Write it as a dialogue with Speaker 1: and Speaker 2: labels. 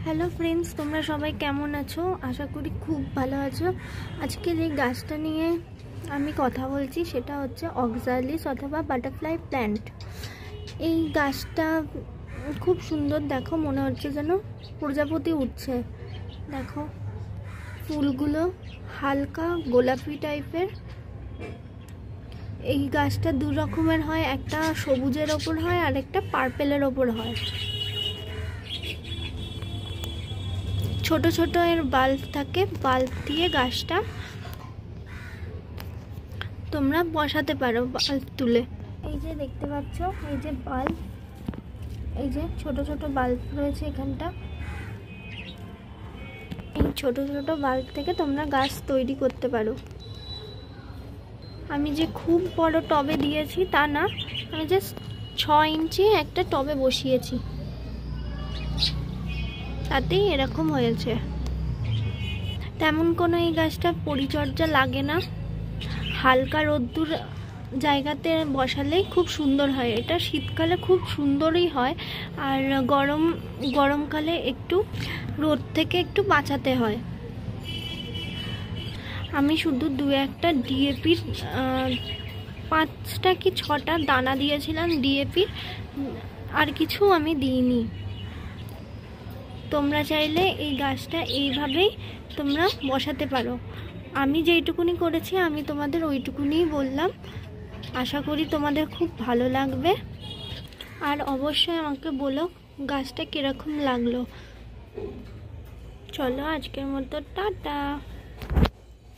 Speaker 1: Hello friends, তোমরা সবাই কেমন আছো? আশা করি খুব ভালো আছো। আজকে যে গাছটা নিয়ে আমি কথা বলছি সেটা হচ্ছে অক্সালিস অথবা বাটারফ্লাই প্ল্যান্ট। এই গাছটা খুব সুন্দর, দেখো মনে হচ্ছে যেন প্রজাপতি উঠছে। দেখো ফুলগুলো হালকা গোলাপি টাইপের। এই গাছটা দু রকমের হয়, একটা সবুজের ওপর হয় আর একটা পার্পেলের ওপর হয়। ছোট ছোট এর বাল্ব থাকে, বাল্ব দিয়ে গাছটা তোমরা বসাতে পারো বাল্ব তুলে। এই যে দেখতে পাচ্ছ, এই যে বাল্ব, এই যে ছোট ছোট বাল্ব রয়েছে এখানটা। এই ছোট ছোট বাল্ব থেকে তোমরা গাছ তৈরি করতে পারো। আমি যে খুব বড় টবে দিয়েছি তা না, আমি জাস্ট 6 ইঞ্চি একটা টবে বসিয়েছি, তাতেই এরকম হয়েছে। তেমন কোনো এই গাছটা পরিচর্যা লাগে না, হালকা রোদ্দুর জায়গাতে বসালেই খুব সুন্দর হয়। এটা শীতকালে খুব সুন্দরই হয়, আর গরমকালে একটু রোদ থেকে একটু বাঁচাতে হয়। আমি শুধু দু একটা ডিএপির 5টা কি 6টা দানা দিয়েছিলাম ডিএপির, আর কিছু আমি দিইনি। তোমরা চাইলে এই গাছটা এইভাবেই তোমরা বসাতে পারো। আমি যেইটুকুনি করেছি আমি তোমাদের ওইটুকুনিই বললাম। আশা করি তোমাদের খুব ভালো লাগবে, আর অবশ্যই আমাকে বলো গাছটা কীরকম লাগলো। চলো আজকের মতো টাটা।